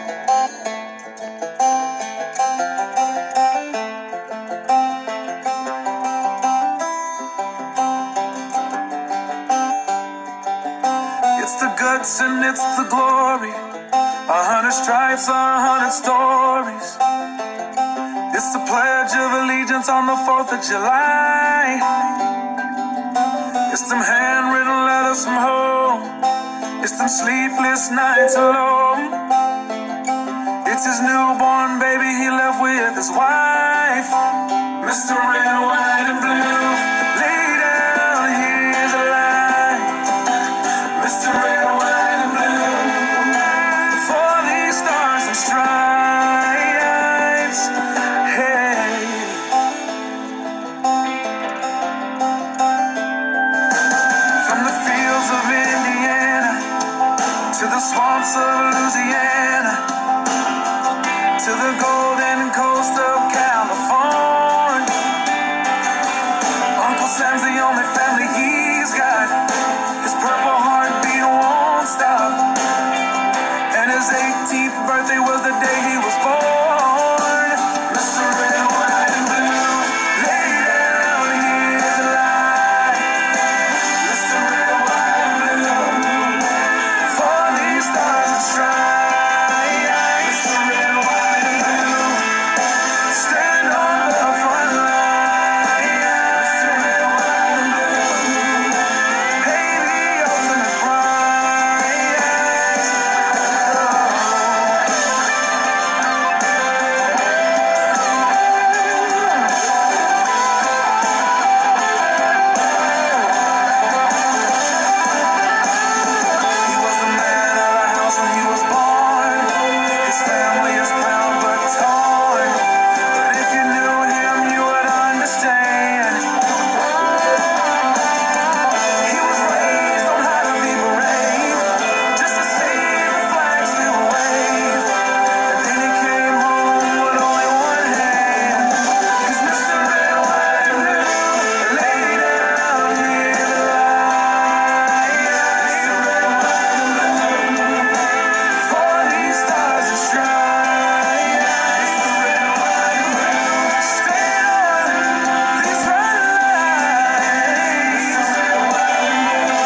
It's the guts and it's the glory. 100 stripes, 100 stories. It's the Pledge of Allegiance on the 4th of July. It's them handwritten letters from home. It's them sleepless nights alone. It's his newborn baby he left with his wife. Mr. Red, White, and Blue, lay down, here's a line. Mr. Red, White, and Blue, for these stars and stripes. Hey. From the fields of Indiana to the swamps of Louisiana, to the golden coast of California, Uncle Sam's the only family he's got. His purple heartbeat won't stop, and his 18th birthday was the day he was born. Mr. Red, White, and Blue, lay down, here's a line. Mr. Red, White, and Blue, for these stars and stripes. Mr. Red, White, and Blue, stand on the front line. Mr. Red, White, and Blue, pay the ultimate price. He was the man of the house when he was born. His family is proud but torn. But if you knew him, you would understand. He was raised on how to be brave, just to see the flag still wave. And then he came home with only one hand. He's Mr. Red, White, and Blue, lay down, here's a line. Mr. Red, White, and Blue, for these stars and stripes. Mr. Red, White, and Blue, stay on this front line. Mr. Red, White, and Blue,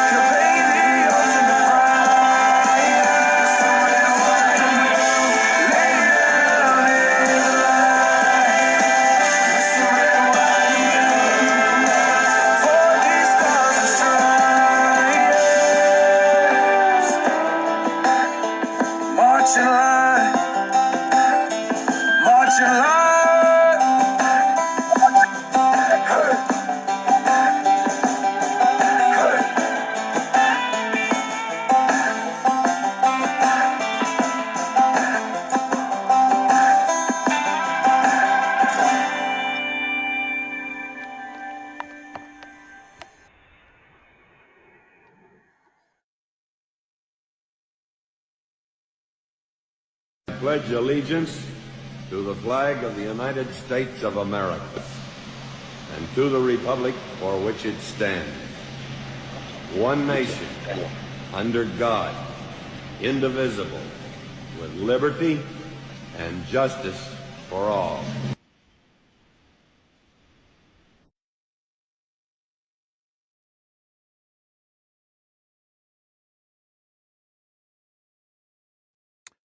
he'll pay the ultimate price. Mr. Red, White, and Blue, lay down, here's a line. Mr. Red, White, and Blue, for these stars and stripes. March in line, march in line. Hey, hey. I pledge allegiance to the flag of the United States of America and to the republic for which it stands, one nation, under God, indivisible, with liberty and justice for all.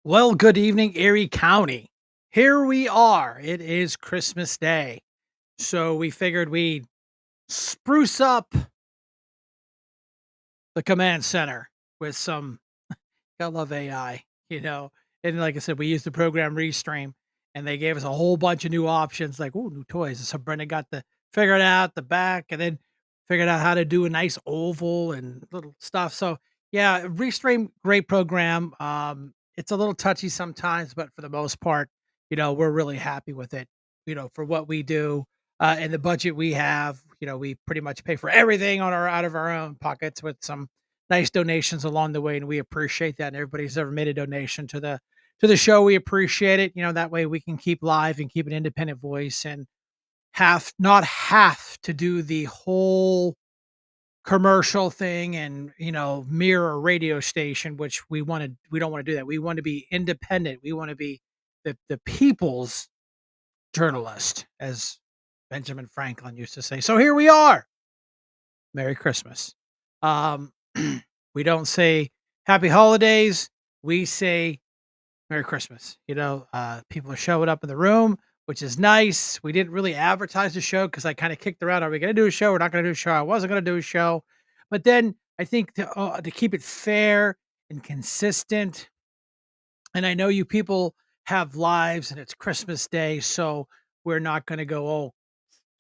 Well, good evening, Erie County. Here we are. It is Christmas Day. So we figured we'd spruce up the command center with some, I love AI, you know. And like I said, we used the program Restream and they gave us a whole bunch of new options like, oh, new toys. So Brenda got the figured out the back and then figured out how to do a nice oval and little stuff. So yeah, Restream, great program. It's a little touchy sometimes, but for the most part, we're really happy with it, for what we do. And the budget we have, we pretty much pay for everything on our out of our own pockets with some nice donations along the way, and we appreciate that. And everybody's ever made a donation to the show, we appreciate it. That way we can keep live and keep an independent voice and have not have to do the whole commercial thing and mirror radio station, which we don't want to do that. We want to be independent. We want to be the people's journalist, as Benjamin Franklin used to say. So here we are. Merry Christmas. Um, we don't say Happy Holidays. We say Merry Christmas. People are showing up in the room, which is nice. We didn't really advertise the show because I kind of kicked around. Are we going to do a show? We're not going to do a show. I wasn't going to do a show, but then I think to keep it fair and consistent, and I know you people have lives and it's Christmas Day, so we're not going to go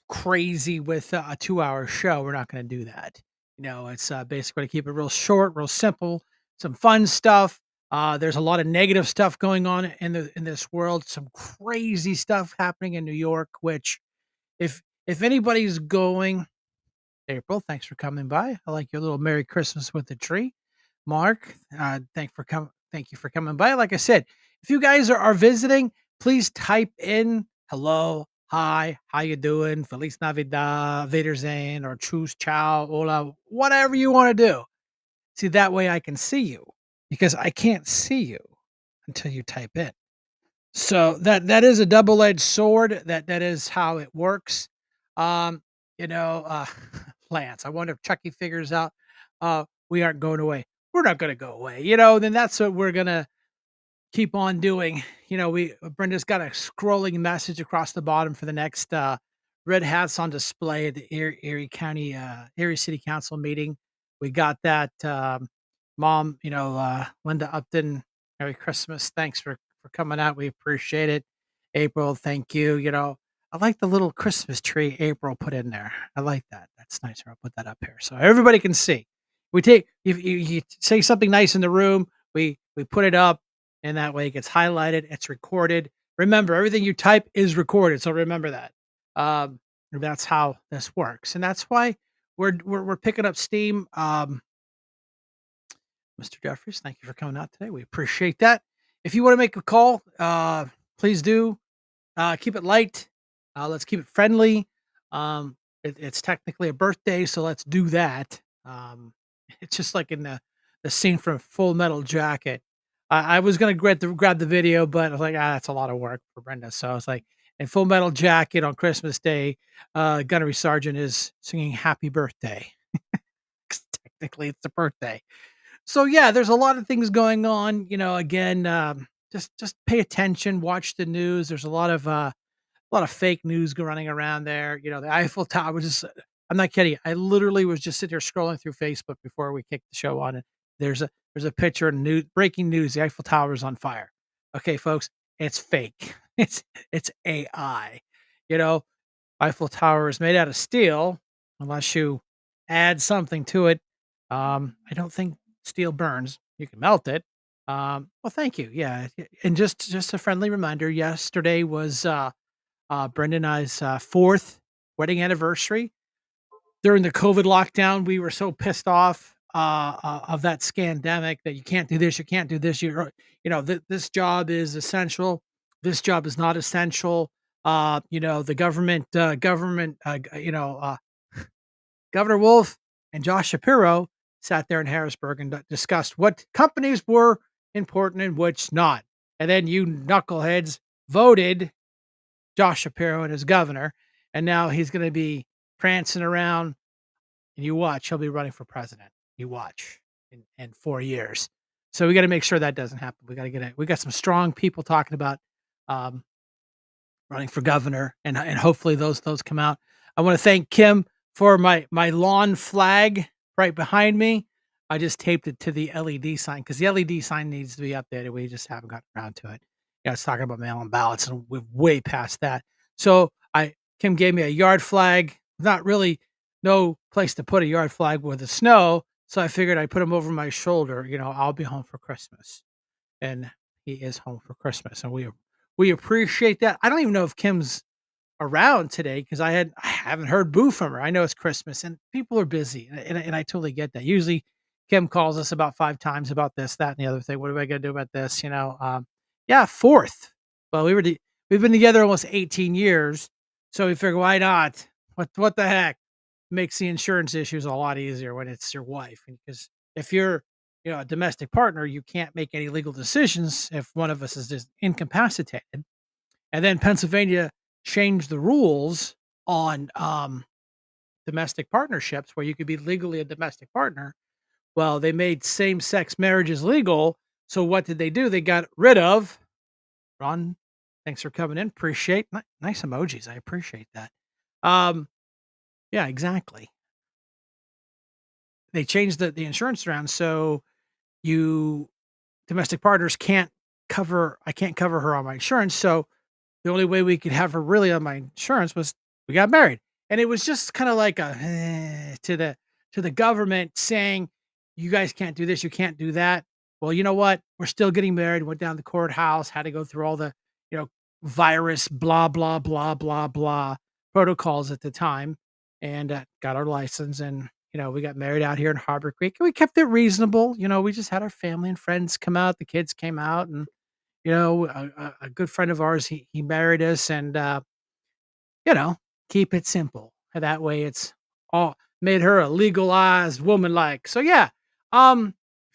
crazy with a 2-hour show. We're not going to do that. It's basically going to keep it real short, real simple, some fun stuff. There's a lot of negative stuff going on in this world. Some crazy stuff happening in New York. Which, if anybody's going, April, thanks for coming by. I like your little Merry Christmas with the tree. Mark, Thank you for coming by. Like I said, if you guys are visiting, please type in hello, hi, how you doing, Feliz Navidad, Wiedersehen, or Tschüss, Ciao, Hola, whatever you want to do. See, that way I can see you because I can't see you until you type in. So that is a double-edged sword. That is how it works. Um, you know, uh, Lance, I wonder if Chucky figures out we aren't going away. We're not going to go away. Then that's what we're gonna keep on doing. We Brenda's got a scrolling message across the bottom for the next red hats on display at the Erie City Council meeting. We got that. Mom, Linda Upton, Merry Christmas. Thanks for coming out. We appreciate it. April, thank you. I like the little Christmas tree April put in there. I like that. That's nice. I'll put that up here so everybody can see. We take if you say something nice in the room, we put it up, and that way it gets highlighted. It's recorded. Remember, everything you type is recorded, so remember that. Um, that's how this works, and that's why we're picking up steam. Mr. Jeffries, thank you for coming out today. We appreciate that. If you want to make a call, please do. Keep it light. Let's keep it friendly. It's technically a birthday, so let's do that. It's just like in the scene from Full Metal Jacket. I was gonna grab the video, but I was like, that's a lot of work for Brenda. So I was like, in Full Metal Jacket on Christmas Day, Gunnery Sergeant is singing "Happy Birthday." 'Cause technically, it's a birthday. So yeah, there's a lot of things going on. Again, just pay attention, watch the news. There's a lot of fake news running around there. The Eiffel Tower was just, I'm not kidding. I literally was just sitting here scrolling through Facebook before we kicked the show on, and there's a picture of breaking news. The Eiffel Tower is on fire. Okay, folks, it's fake. It's AI. You know, Eiffel Tower is made out of steel, unless you add something to it. I don't think steel burns. You can melt it. Well, thank you. Yeah, and just a friendly reminder. Yesterday was Brenda and I's fourth wedding anniversary. During the COVID lockdown, we were so pissed off of that scandemic that you can't do this, you can't do this. This job is essential. This job is not essential. The Governor Wolf and Josh Shapiro sat there in Harrisburg and discussed what companies were important and which not. And then you knuckleheads voted Josh Shapiro and his governor, and now he's going to be prancing around. And you watch, he'll be running for president. You watch in 4 years. So we got to make sure that doesn't happen. We got to get it. We got some strong people talking about um, running for governor, and hopefully those come out. I want to thank Kim for my lawn flag right behind me. I just taped it to the LED sign because the LED sign needs to be updated. We just haven't gotten around to it. Yeah, it's talking about mail-in ballots, and we're way past that. So Kim gave me a yard flag. Not really no place to put a yard flag with the snow, so I figured I'd put them over my shoulder. I'll be home for Christmas, and he is home for Christmas, and we appreciate that. I don't even know if Kim's around today because I haven't heard boo from her. I know it's Christmas and people are busy, and I totally get that. Usually, Kim calls us about 5 times about this, that, and the other thing. What am I going to do about this? Yeah, fourth. Well, we've been together almost 18 years, so we figure why not? What the heck? makes the insurance issues a lot easier when it's your wife. Because if you're, a domestic partner, you can't make any legal decisions if one of us is just incapacitated. And then Pennsylvania changed the rules on domestic partnerships where you could be legally a domestic partner. Well, they made same-sex marriages legal. So what did they do? They got rid of Ron. Thanks for coming in. Appreciate nice emojis. I appreciate that. Yeah, exactly. They changed the insurance around so you domestic partners can't cover. I can't cover her on my insurance. So the only way we could have her really on my insurance was we got married. And it was just kind of like a to the government saying, you guys can't do this, you can't do that. Well, you know what? We're still getting married. Went down to the courthouse, had to go through all the, you know, virus, blah, blah, blah, blah, blah protocols at the time and got our license. And, we got married out here in Harbor Creek. We kept it reasonable. We just had our family and friends come out. The kids came out and a good friend of ours, he married us and, keep it simple. And that way it's all made her a legalized woman like. So yeah, if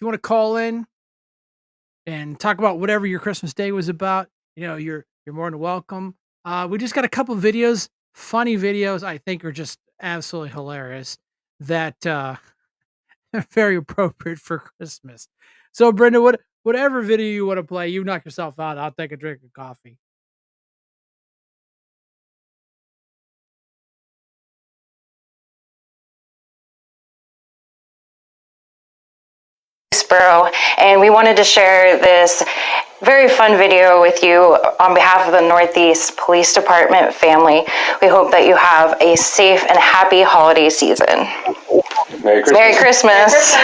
you want to call in and talk about whatever your Christmas day was about, you're more than welcome. We just got a couple videos, funny videos I think are just absolutely hilarious that are very appropriate for Christmas. So Brenda, whatever video you want to play, you knock yourself out. I'll take a drink of coffee. And we wanted to share this very fun video with you on behalf of the Northeast Police Department family. We hope that you have a safe and happy holiday season. Merry Christmas. Merry Christmas.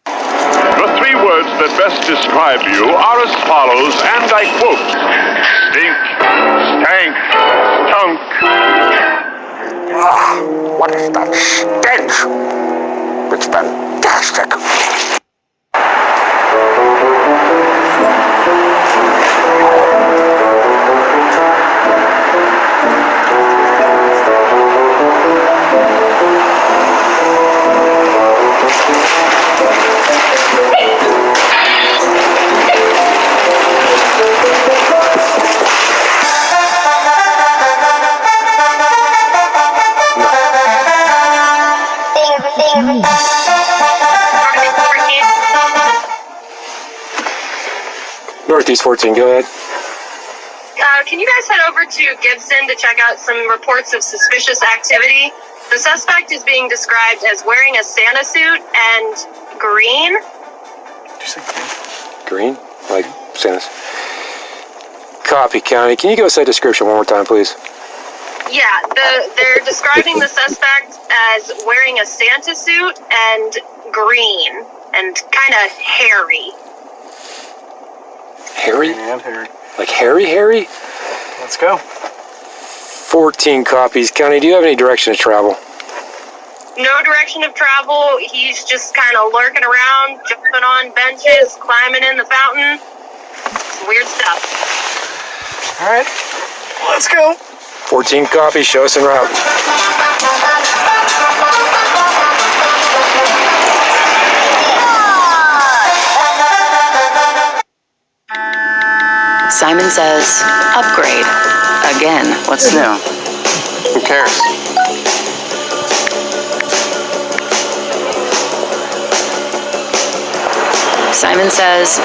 The three words that best describe you are as follows, and I quote: stink, stank, stunk. What is that stench? It's fantastic. Northeast 14, go ahead. Can you guys head over to Gibson to check out some reports of suspicious activity? The suspect is being described as wearing a Santa suit and green. Did you say green? Green? Like Santa's. Copy, County. Can you give us that description one more time, please? Yeah, they're describing the suspect as wearing a Santa suit and green and kind of hairy. Harry? And Harry. Like Harry? Let's go. 14 copies. County, do you have any direction to travel? No direction of travel. He's just kind of lurking around, jumping on benches, climbing in the fountain. Some weird stuff. All right. Let's go. 14 copies. Show us en route. Simon says, upgrade. Again, what's new? Who cares? Simon says,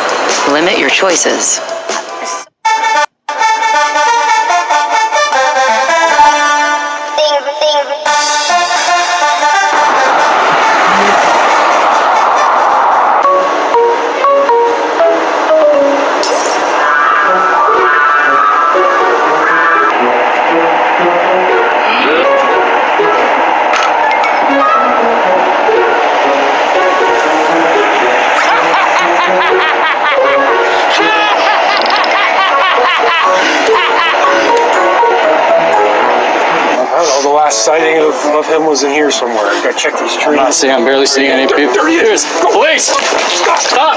limit your choices. The last sighting of him was in here somewhere. I gotta check these trees. I'm barely seeing any people. There he is! Police! Stop!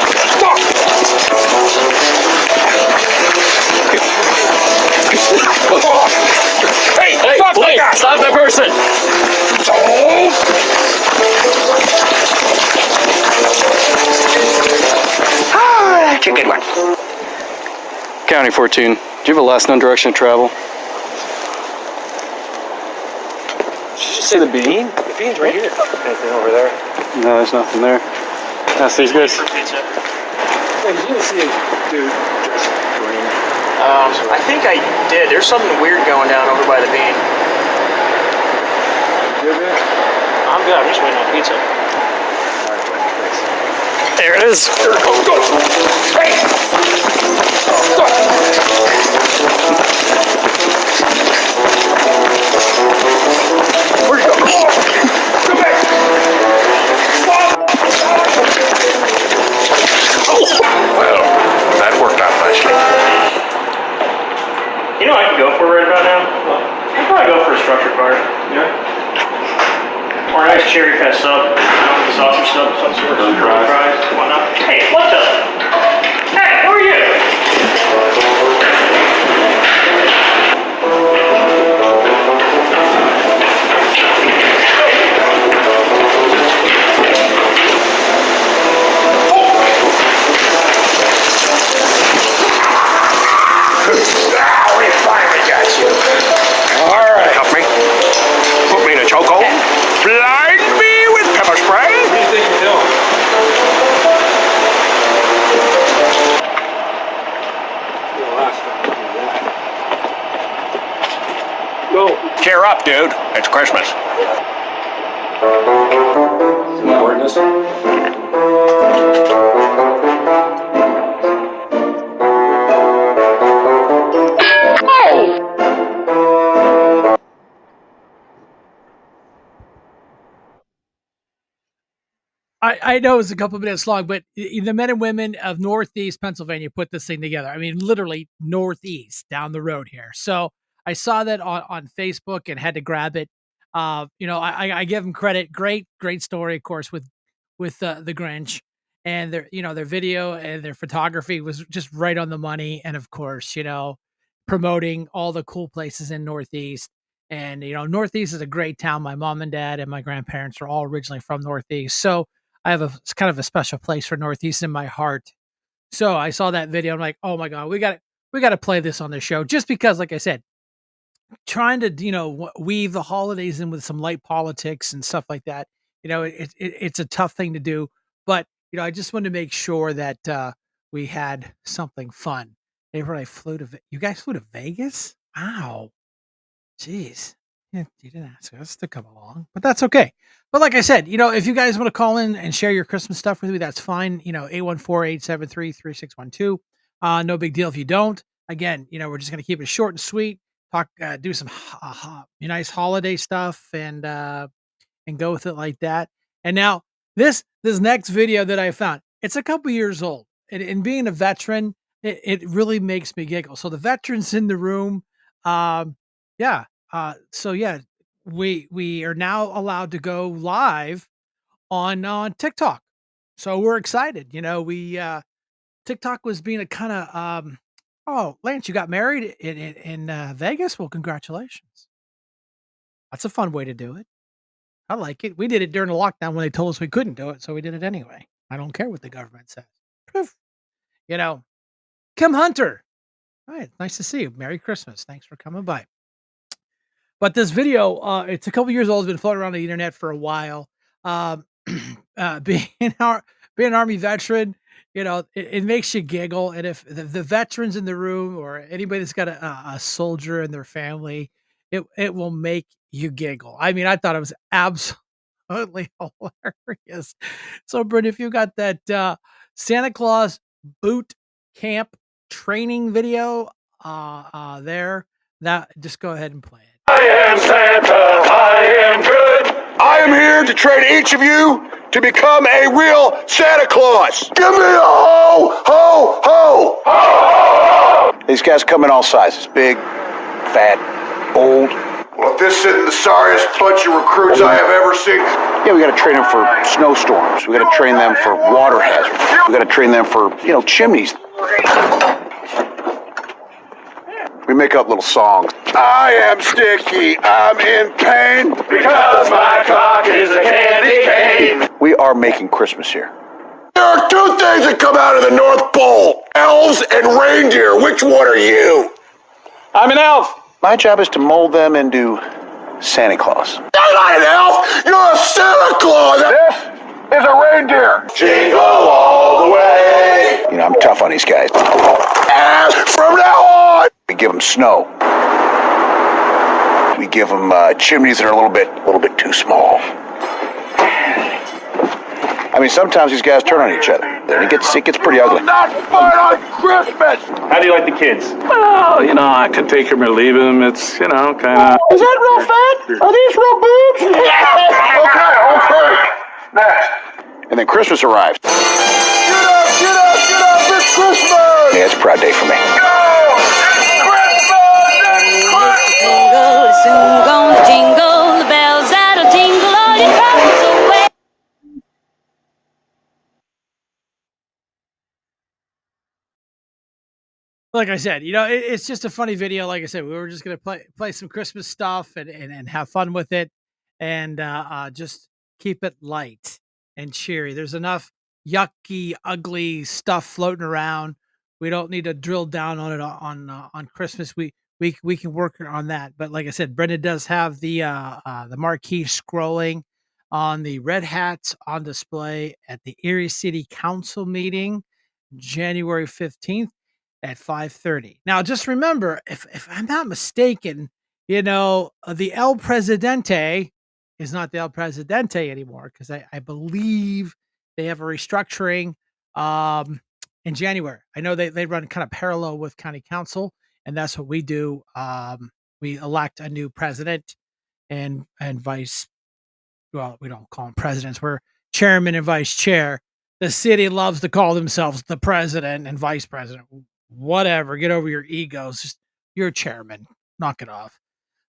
Hey, Hey, stop police! that guy! Stop that person! That's a good one. County 14. Do you have a last known direction of travel? Did you just say the bean? The bean's right here. Anything over there? No, there's nothing there. That's these guys. Pizza. Hey, did you see a dude dressed green? I think I did. There's something weird going down over by the bean. Good, man? I'm good. I'm just waiting on pizza. There it is. Go! Hey! Where'd you go? Go back! Well, that worked out nicely. You know what I could go for right about now? I'd probably go for a structure car. Yeah. Or a nice cherry fest sub. The sausage sub, some sort of fries, whatnot. Hey, what the? Hey, who are you? Now we finally got you. All right. Help me. Put me in a chokehold. Blind me with pepper spray. What do you think you're doing? Go. Cheer up, dude. It's Christmas. I know it's a couple minutes long, but the men and women of Northeast Pennsylvania put this thing together. I mean, literally Northeast down the road here. So I saw that on Facebook and had to grab it. I give them credit. Great story, of course, with the Grinch, and their video and their photography was just right on the money. And of course, promoting all the cool places in Northeast. And Northeast is a great town. My mom and dad and my grandparents are all originally from Northeast, so I have it's kind of a special place for Northeast in my heart. So I saw that video. I'm like, oh my God, we got to play this on the show, just because, like I said, trying to weave the holidays in with some light politics and stuff like that. It's a tough thing to do, but I just wanted to make sure that we had something fun. April, you guys flew to Vegas? Wow, jeez. Yeah, you didn't ask us to come along, but that's okay. But like I said, if you guys want to call in and share your Christmas stuff with me, that's fine. 814-873-3612. No big deal if you don't. Again, we're just going to keep it short and sweet. Talk, do some nice holiday stuff, and go with it like that. And now this next video that I found, it's a couple years old, and being a veteran, it really makes me giggle. So the veterans in the room, yeah. So yeah, we are now allowed to go live on TikTok. So we're excited. We TikTok was being a kind of oh, Lance, you got married in Vegas? Well, congratulations. That's a fun way to do it. I like it. We did it during the lockdown when they told us we couldn't do it, so we did it anyway. I don't care what the government says. Poof. Kim Hunter. All right, nice to see you. Merry Christmas. Thanks for coming by. But this video, it's a couple years old. It's been floating around the internet for a while. Being an Army veteran, it makes you giggle. And if the veterans in the room or anybody that's got a soldier in their family, it will make you giggle. I mean, I thought it was absolutely hilarious. So, Brent, if you got that Santa Claus boot camp training video there, that just go ahead and play it. I am Santa. I am good. I am here to train each of you to become a real Santa Claus. Give me a ho, ho, ho. Ho, ho, ho. These guys come in all sizes. Big, fat, old. Well, if this isn't the sorriest bunch of recruits I have ever seen. Yeah, we got to train them for snowstorms. We got to train them for water hazards. We got to train them for, chimneys. We make up little songs. I am sticky, I'm in pain, because my cock is a candy cane. We are making Christmas here. There are two things that come out of the North Pole, elves and reindeer. Which one are you? I'm an elf. My job is to mold them into Santa Claus. You're not an elf, you're a Santa Claus. This is a reindeer. Jingle all the way. You know, I'm tough on these guys. And from now on, We give them snow. We give them chimneys that are a little bit too small. I mean, sometimes these guys turn on each other. It gets pretty ugly. not fun on Christmas. How do you like the kids? Well, you know, I could take them or leave them. It's, you know, kind of... Is that real fat? Are these real boobs? Okay. Next. And then Christmas arrives. Get up, it's Christmas. Yeah, it's a proud day for me. Go! It's Christmas! Jingle, soon gonna jingle, the bells that'll jingle all your troubles away. Like I said, it's just a funny video. Like I said, we were just gonna play some Christmas stuff and have fun with it, and just keep it light and cheery. There's enough yucky, ugly stuff floating around. We don't need to drill down on it on Christmas. We can work on that. But like I said, Brenda does have the marquee scrolling on the red hats on display at the Erie City Council meeting, January 15th at 5:30. Now, just remember, if I'm not mistaken, the El Presidente is not the El Presidente anymore because I believe they have a restructuring in January. I know they run kind of parallel with county council, and that's what we do. We elect a new president and vice. Well, we don't call them presidents. We're chairman and vice chair. The city loves to call themselves the president and vice president. Whatever. Get over your egos. Just you're chairman. Knock it off.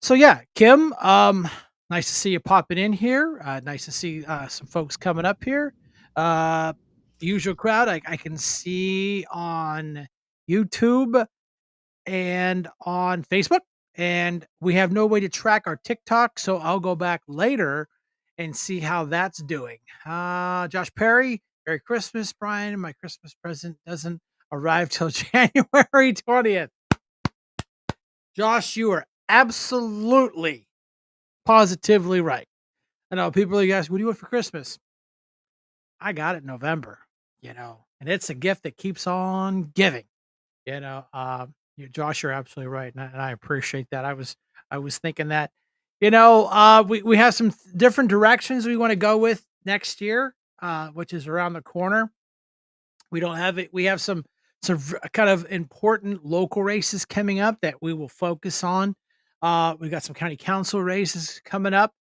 So yeah, Kim, nice to see you popping in here. Nice to see some folks coming up here. Usual crowd I can see on YouTube and on Facebook. And we have no way to track our TikTok, so I'll go back later and see how that's doing. Josh Perry, Merry Christmas, Brian. My Christmas present doesn't arrive till January 20th. Josh, you are absolutely, positively right. I know people are asking, what do you want for Christmas? I got it in November, and it's a gift that keeps on giving. Josh, you're absolutely right, and I appreciate that. I was thinking that, we have some different directions we want to go with next year, which is around the corner. We don't have it. We have some kind of important local races coming up that we will focus on. We've got some county council races coming up.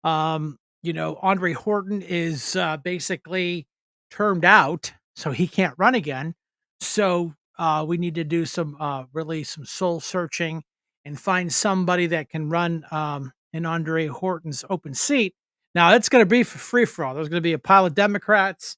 Andre Horton is basically termed out, so he can't run again. So we need to do some really some soul searching and find somebody that can run in Andre Horton's open seat. Now it's going to be for free for all. There's going to be a pile of Democrats.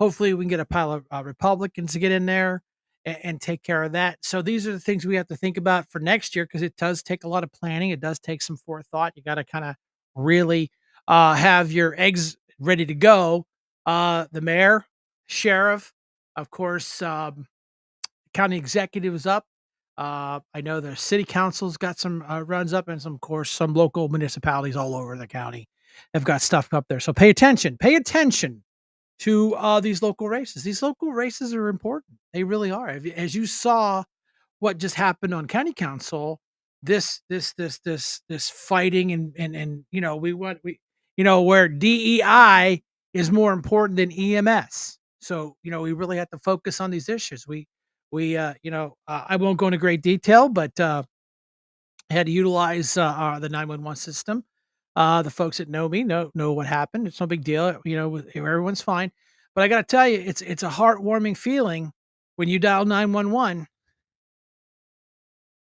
Hopefully, we can get a pile of Republicans to get in there and take care of that. So these are the things we have to think about for next year because it does take a lot of planning. It does take some forethought. You got to kind of really have your eggs ready to go. The mayor, sheriff, of course, county executive is up. I know the city council's got some runs up, and of course, some local municipalities all over the county have got stuff up there. So pay attention. Pay attention to these local races. These local races are important. They really are. As you saw what just happened on county council, this fighting and where DEI is more important than EMS. So, we really have to focus on these issues. I won't go into great detail, but I had to utilize the 911 system. The folks that know me know what happened. It's no big deal. Everyone's fine. But I got to tell you, it's a heartwarming feeling when you dial 911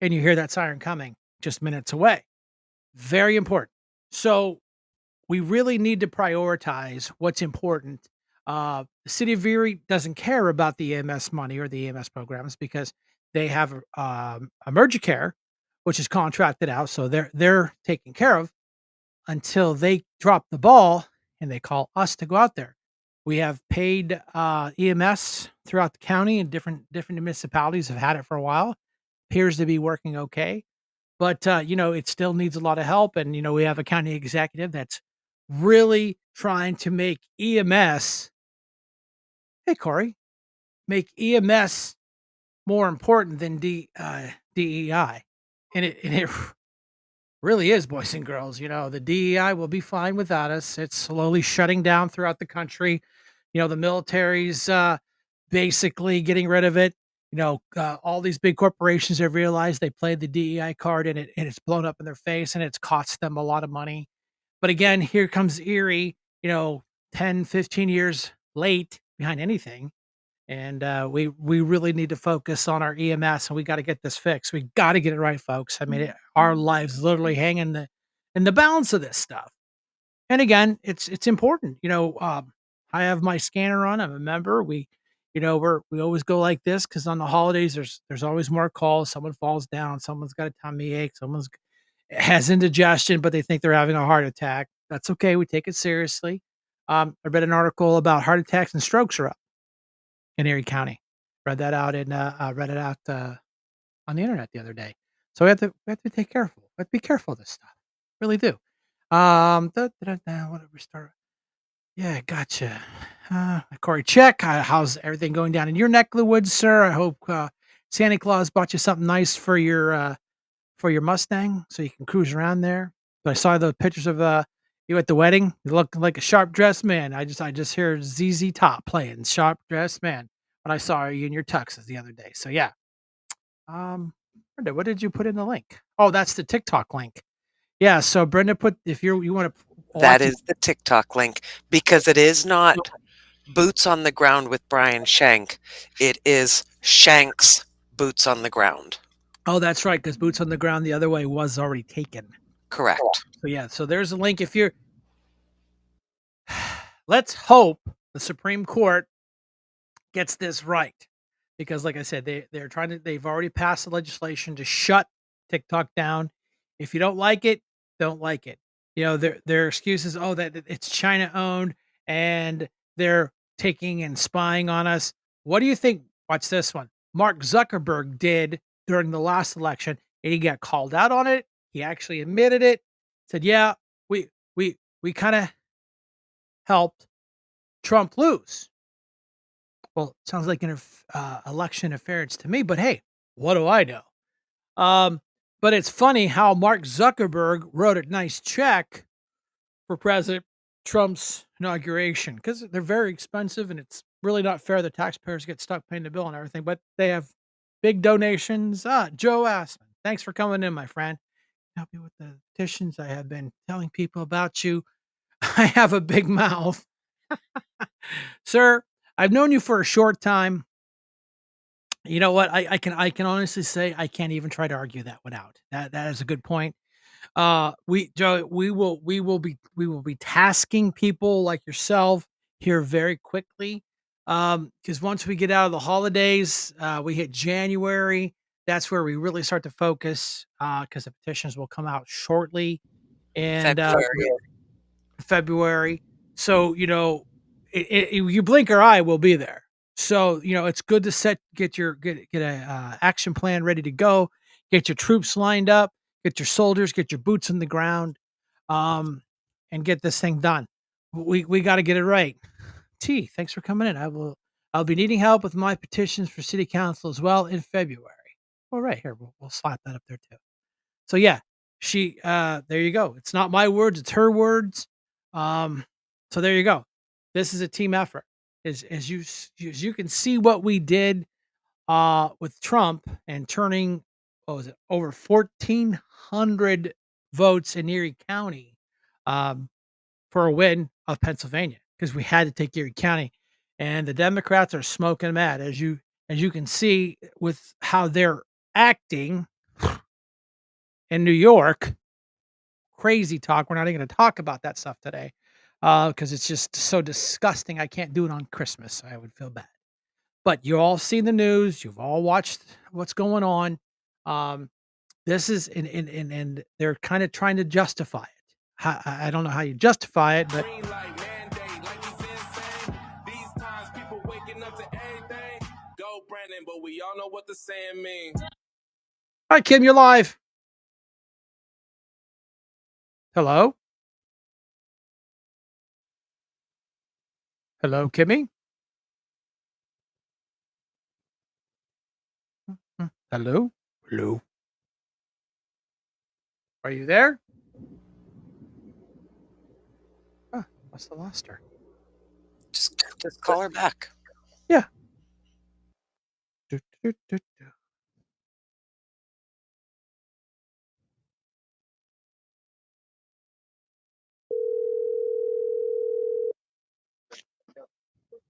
and you hear that siren coming just minutes away. Very important. So we really need to prioritize what's important. The city of Erie doesn't care about the EMS money or the EMS programs because they have Emergicare, which is contracted out, so they're taken care of until they drop the ball and they call us to go out there. We have paid EMS throughout the county, and different municipalities have had it for a while. Appears to be working okay, but it still needs a lot of help. And we have a county executive that's really trying to make EMS. Hey, Corey, make EMS more important than DEI, and it really is, boys and girls. The DEI will be fine without us. It's slowly shutting down throughout the country. The military's basically getting rid of it. All these big corporations have realized they played the DEI card, and it's blown up in their face, and it's cost them a lot of money. But again, here comes Erie, 10, 15 years late behind anything. And we really need to focus on our EMS, and we got to get this fixed. We got to get it right, folks. I mean, our lives literally hang in the balance of this stuff. And again, it's important. I have my scanner on. I'm a member. We always go like this because on the holidays there's always more calls. Someone falls down. Someone's got a tummy ache. Someone's has indigestion, but they think they're having a heart attack. That's okay. We take it seriously. I read an article about heart attacks and strokes are up in Erie County. Read it out on the internet the other day. So we have to take careful. We have to be careful of this stuff. Really do. What did we start? Yeah, gotcha. Corey, check. How's everything going down in your neck of the woods, sir? I hope Santa Claus bought you something nice for your Mustang so you can cruise around there. But I saw the pictures of you at the wedding. You look like a sharp dressed man. I just heard ZZ Top playing Sharp Dressed Man when I saw you in your tuxes the other day. So yeah. Brenda, what did you put in the link? Oh, that's the TikTok link. Yeah. So Brenda put if you want to That watch it. is the TikTok link because it is not Boots on the Ground with Brian Shank. It is Shank's Boots on the Ground. Oh, that's right, because Boots on the Ground the other way was already taken. Correct. So yeah, so there's a link if you're let's hope the Supreme Court gets this right. Because like I said, they've already passed the legislation to shut TikTok down. If you don't like it, don't like it. Their excuse is, oh, that it's China owned and they're taking and spying on us. What do you think? Watch this one. Mark Zuckerberg did during the last election, and he got called out on it. He actually admitted it. Said, "Yeah, we kind of helped Trump lose." Well, sounds like an election interference to me, but hey, what do I know? But it's funny how Mark Zuckerberg wrote a nice check for President Trump's inauguration because they're very expensive and it's really not fair. The taxpayers get stuck paying the bill and everything, but they have big donations. Joe Assman, thanks for coming in, my friend. Help you with the petitions. I have been telling people about you. I have a big mouth. Sir, I've known you for a short time. You know what? I can honestly say I can't even try to argue that one out. That is a good point. Joe, we will be tasking people like yourself here very quickly. Because once we get out of the holidays, we hit January. That's where we really start to focus. Because the petitions will come out shortly, and February. So you blink our eye, we'll be there. So it's good to get a action plan ready to go, get your troops lined up, get your soldiers, get your boots in the ground, um, and get this thing done. We got to get it right. T, thanks for coming in. I'll be needing help with my petitions for city council as well in February. All right, here we'll slap that up there too. So yeah, there you go. It's not my words, it's her words. So there you go. This is a team effort. As you can see what we did with Trump and turning what was it over 1,400 votes in Erie County for a win of Pennsylvania because we had to take Erie County, and the Democrats are smoking mad as you can see with how they're acting in New York. Crazy talk. We're not even going to talk about that stuff today because it's just so disgusting. I can't do it on Christmas. I would feel bad. But you all seen the news. You've all watched what's going on. Um, This is and they're kind of trying to justify it. I don't know how you justify it, but but we all know what the saying means. all right, Kim, you're live. Hello, hello, Kimmy. Hello, hello. Are you there? Oh, must have lost her. Just call her back. Yeah. Do, do, do, do.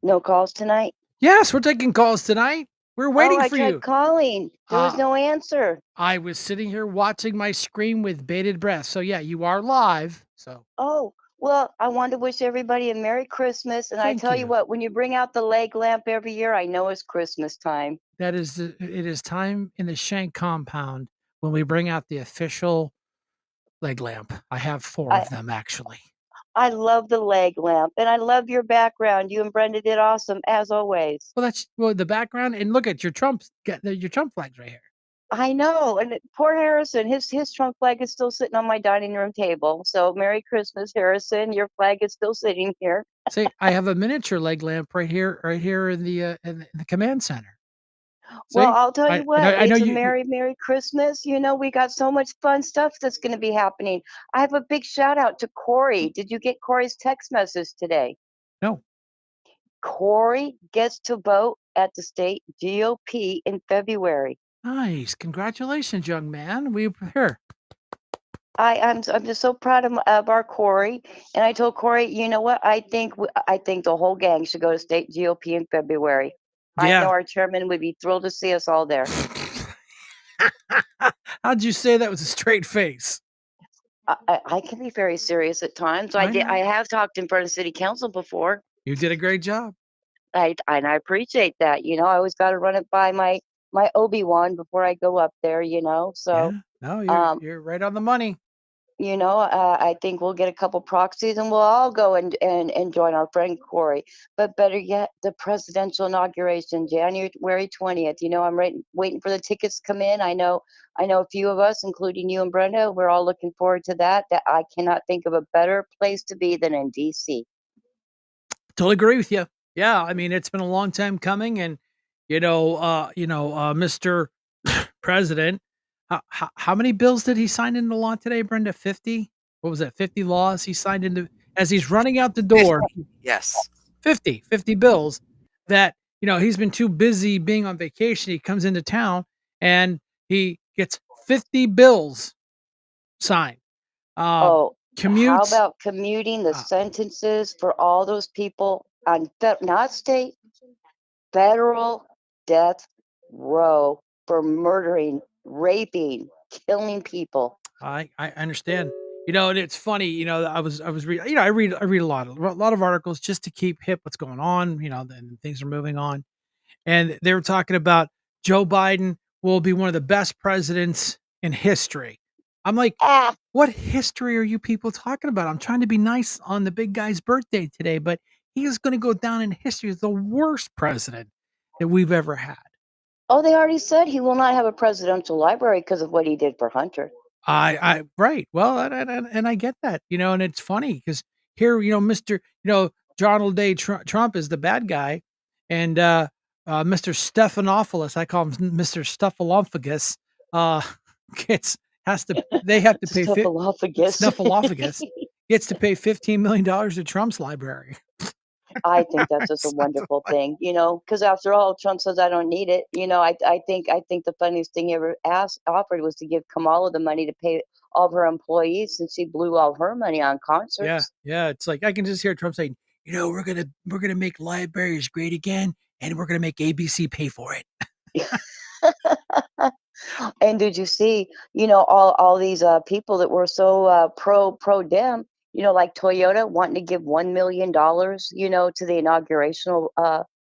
No calls tonight? Yes, we're taking calls tonight. We're Oh, waiting I for tried you. calling. There was no answer. I was sitting here watching my screen with bated breath. So yeah, you are live. So Oh, well, I wanted to wish everybody a Merry Christmas. And I thank tell you you. what, when you bring out the leg lamp every year, I know it's Christmas time. It is time in the Shank compound when we bring out the official leg lamp. I have 4 I of them actually. I love the leg lamp, and I love your background. You and Brenda did awesome, as always. Well, that's well the background, and look at your your Trump flags right here. I know, and poor Harrison, his Trump flag is still sitting on my dining room table. So Merry Christmas, Harrison. Your flag is still sitting here. See, I have a miniature leg lamp right here in the command center. Well, See, I'll tell you what, I know it's a you Merry Christmas. You know, we got so much fun stuff that's going to be happening. I have a big shout out to Corey. Did you get Corey's text message today? no. Corey gets to vote at the state GOP in February. Nice, congratulations, young man. We here. I'm just so proud of our Corey, and I told Corey, you know what? I think the whole gang should go to state GOP in February. I know Yeah. our chairman would be thrilled to see us all there. How'd you say that with a straight face? I can be very serious at times. I know. I have talked in front of city council before. You did a great job. And I appreciate that. You know, I always got to run it by my Obi-Wan before I go up there. You know, so Yeah. No, um, you're right on the money. you know, I think we'll get a couple proxies and we'll all go and join our friend Corey. But better yet, the presidential inauguration, January 20th. You know, I'm waiting for the tickets to come in. I know a few of us, including you and Brenda, we're all looking forward to that. That I cannot think of a better place to be than in DC. Totally agree with you. Yeah, I mean, it's been a long time coming, and Mr. President, how many bills did he sign into law today, Brenda? 50? What was that? 50 laws he signed into as he's running out the door. 50. Yes. 50 bills that he's been too busy being on vacation. He comes into town and he gets 50 bills signed. Oh, how Commutes. about commuting the sentences for all those people on not state, federal death row for murdering, raping, killing people? I understand. And it's funny. I was reading. I read a lot of articles just to keep hip what's going on. Then things are moving on, and they were talking about Joe Biden will be one of the best presidents in history. I'm like, Ah, what history are you people talking about? I'm trying to be nice on the big guy's birthday today, but he is going to go down in history as the worst president that we've ever had. oh, they already said he will not have a presidential library because of what he did for Hunter. I right. Well, and I get that, and it's funny because here, Mr. Donald J. Trump is the bad guy, and Mr. Stephanopoulos, I call him Mr. Stuffalophagus, uh, gets has to they have to pay Snuffleupagus. Snuffleupagus gets to pay $15 million to Trump's library. I think that's just a wonderful thing, you know, because after all, Trump says I don't need it. You know, I think the funniest thing he ever offered was to give Kamala the money to pay all of her employees since she blew all of her money on Yeah, concerts. yeah. It's like I can just hear Trump saying, we're gonna make libraries great again, and we're gonna make ABC pay for it. And did you see, you know, all these people that were so pro dem, you know, like Toyota wanting to give $1 million, you know, to the inaugurational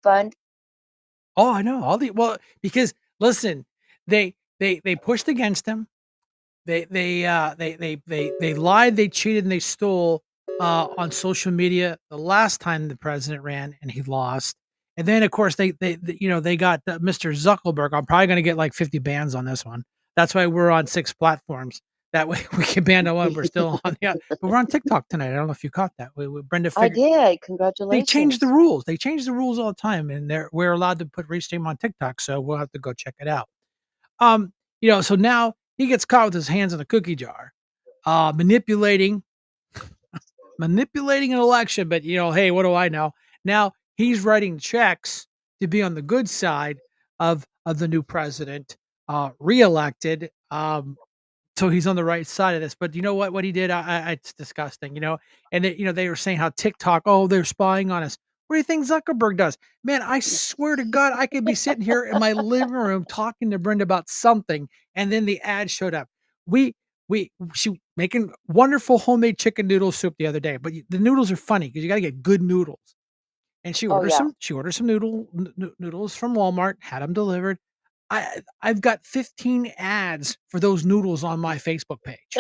fund? Oh, I know. All the well, because listen, they pushed against him. they lied, they cheated, and they stole on social media the last time the president ran and he lost. And then of course they got Mr. Zuckerberg. I'm probably going to get like 50 bans on this one. That's why we're on 6 platforms. That way we get banned on one. We're still on but we're on TikTok tonight. I don't know if you caught that. Brenda I figured did. they changed the Congratulations. rules. They change the rules all the time, and we're allowed to put restream on TikTok. So we'll have to go check it out. So now he gets caught with his hands in a cookie jar, manipulating an election. But hey, what do I know? Now he's writing checks to be on the good side of the new president, reelected. So he's on the right side of this. But you know what he did? It's disgusting. And they were saying how TikTok, oh, they're spying on us. What do you think Zuckerberg does? Man, I swear to God, I could be sitting here in my living room talking to Brenda about something, and then the ad showed up. We she making wonderful homemade chicken noodle soup the other day, but the noodles are funny because you got to get good noodles. And Oh yeah. she ordered some noodles from Walmart, had them delivered. I've got 15 ads for those noodles on my Facebook page.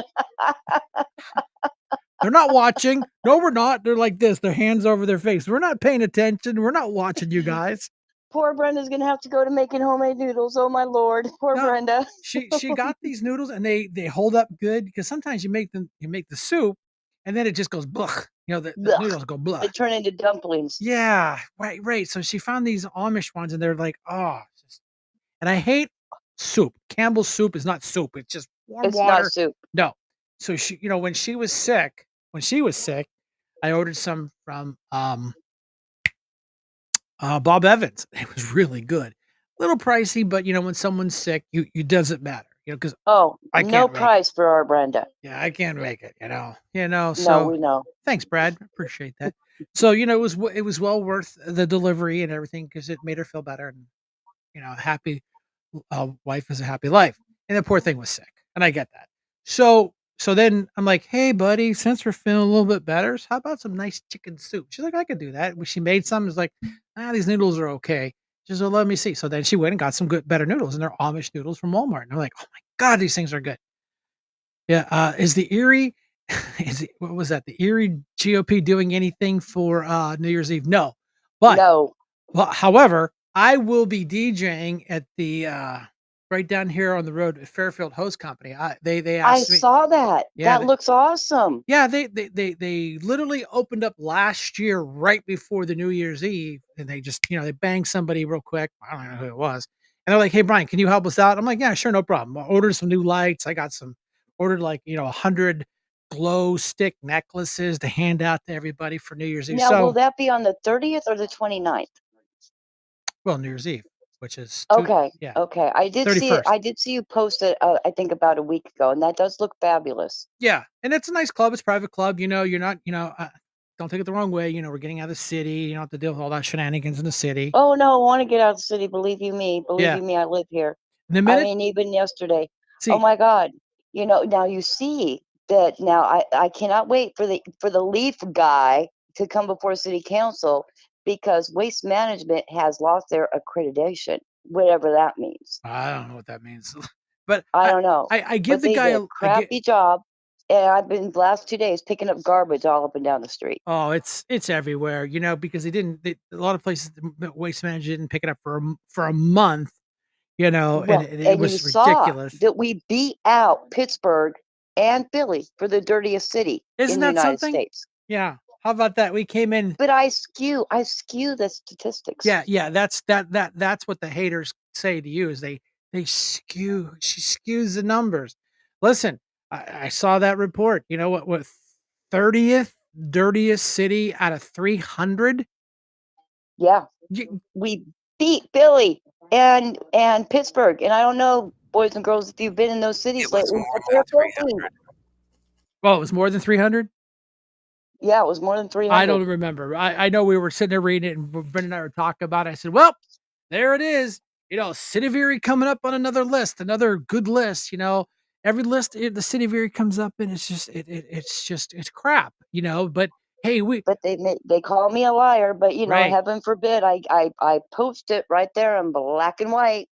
They're not watching. No, we're not. They're like this, their hands over their face. We're not paying attention. We're not watching you guys. Poor Brenda's gonna have to go to making homemade noodles. Oh my lord. Poor No, Brenda. she got these noodles and they hold up good because sometimes you make the soup and then it just goes blah. The Ugh. noodles go blah. They turn into dumplings. Yeah, right. So she found these Amish ones and they're like, oh, and I hate soup. Campbell's soup is not soup. It's just warm It's not water. soup. No. So she, when she was sick, I ordered some from Bob Evans. It was really good. A little pricey, but when someone's sick, you doesn't matter. Because Oh, I no can't make it. price for our Brenda. Yeah, I can't make it. No, So we know. thanks, Brad. Appreciate that. So it was well worth the delivery and everything because it made her feel better and happy wife is a happy life. And the poor thing was sick. And I get that. So then I'm like, hey, buddy, since we're feeling a little bit better, how about some nice chicken soup? She's like, I could do that. When she made some, it's like, these noodles are okay. She said, let me see. So then she went and got some good, better noodles, and they're Amish noodles from Walmart. And I'm like, oh my God, these things are good. Yeah. Is the Erie, what was that? The Erie GOP doing anything for New Year's Eve? No. But No. well, however, I will be DJing at the right down here on the road at Fairfield Host Company. They I asked me, saw that. yeah, That looks awesome. yeah, they literally opened up last year right before the New Year's Eve, and they just they banged somebody real quick. I don't know who it was, and they're like, "Hey, Brian, can you help us out?" I'm like, "Yeah, sure, no problem." I ordered some new lights. I got some ordered like 100 glow stick necklaces to hand out to everybody for New Year's Eve. Now, will So, that be on the 30th or the 29th? well, New Year's Eve, which is Okay. yeah, Okay. I did see it. 31st. I did see you post it, I think about a week ago, and that does look fabulous. Yeah, and it's a nice club. It's a private club. You're not. Don't take it the wrong way. We're getting out of the city. You don't have to deal with all that shenanigans in the city. Oh no, I want to get out of the city. Believe you me. Believe Yeah. you me. I live here. The I minute, mean, even yesterday. Oh see, my God. Now you see that now I cannot wait for the leaf guy to come before city council because waste management has lost their accreditation, whatever that means. I don't know what that means, but I don't know. I give But the they guy did a I get. crappy job. And I've been the last 2 days picking up garbage all up and down the street. Oh, it's everywhere. Because a lot of places waste management didn't pick it up for a month. And Well, it and you was saw ridiculous. that we beat out Pittsburgh and Philly for the dirtiest city Isn't in the that United something? States. Yeah. How about that? We came in. But I skew the statistics. Yeah, that's what the haters say to you is she skews the numbers. Listen, I saw that report. You know what 30th dirtiest city out of 300? Yeah, You, we beat Philly and Pittsburgh. And I don't know, boys and girls, if you've been in those It cities was lately, more but than they're filthy. 300. well, it was more than 300? Yeah, it was more than I 300. don't remember. I know we were sitting there reading it and Brenda and I were talking about it. I said, "Well, there it is. City of Erie coming up on another list, another good list. Every list the City of Erie comes up and it's just it's crap. But hey, But they call me a liar. But right. heaven forbid, I post it right there in black and white.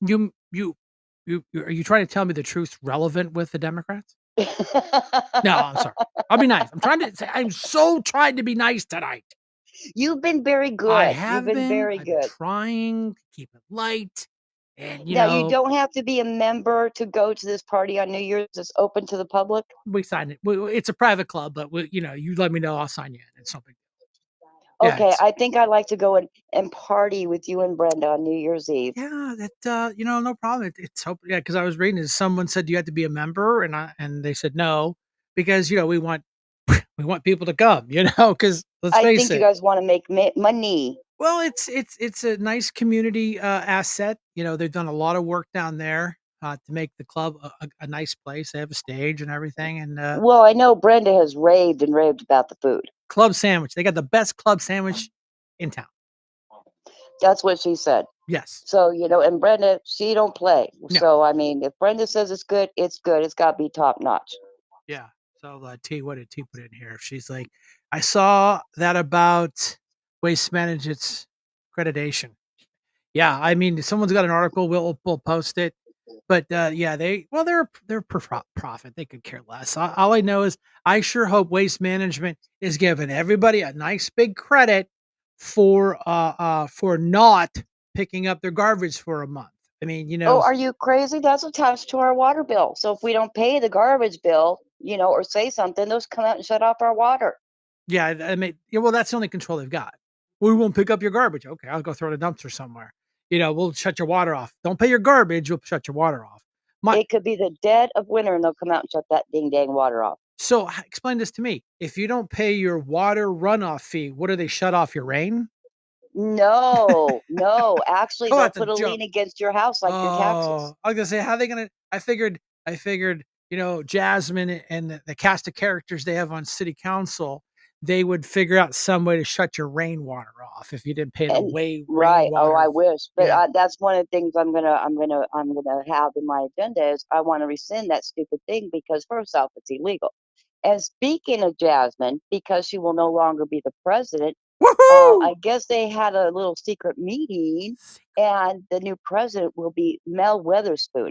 You Are you trying to tell me the truth's relevant with the Democrats? No, I'm sorry. I'll be nice. I'm trying to say I'm so trying to be nice tonight. You've been very I good. You've have been been. very I've been good. trying to keep it light, and Now, you don't have to be a member to go to this party on New Year's. It's open to the public. we signed it. It's a private club, but you let me know. I'll sign you in. It's something. Yeah, Okay, I think I'd like to go and party with you and Brenda on New Year's Eve. yeah, that no problem. It's hope. Yeah, because I was reading this. Someone said you had to be a member, and they said no because we want we want people to come. Because let's I face think you it. guys want to make money. Well, it's a nice community asset. They've done a lot of work down there to make the club a nice place. They have a stage and everything, and Well, I know Brenda has raved and raved about the food. club sandwich. They got the best club sandwich in town. That's what she said. Yes. So, and Brenda, she don't play. No. So, I mean, if Brenda says it's good, it's good. It's got to be top notch. Yeah. So T, what did T put in here? She's like, I saw that about waste management's accreditation. Yeah, I mean, if someone's got an article, we'll post it. But yeah, they're profit. They could care less. All I know is I sure hope Waste Management is giving everybody a nice big credit for not picking up their garbage for a month. I mean, Oh, are you crazy? That's attached to our water bill. So if we don't pay the garbage bill, or say something, those come out and shut off our water. yeah, I mean, yeah, well, that's the only control they've got. We won't pick up your garbage. Okay, I'll go throw it in a dumpster somewhere. We'll shut your water off. Don't pay your garbage, we'll shut your water off. It could be the dead of winter and they'll come out and shut that ding dang water off. So explain this to me. If you don't pay your water runoff fee, what do they shut off your rain? No, no. Actually, Oh, they'll that's a put a joke. lien against your house like your taxes. Oh, I was gonna say, how are they gonna? I figured, Jasmine and the cast of characters they have on City Council, they would figure out some way to shut your rainwater off if you didn't pay the And right. Oh, rainwater. I wish. But Yeah. that's one of the things I'm gonna have in my agenda is I want to rescind that stupid thing because first off, it's illegal. And speaking of Jasmine, because she will no longer be the president, Woohoo! I guess they had a little secret meeting, and the new president will be Mel Weatherspoon.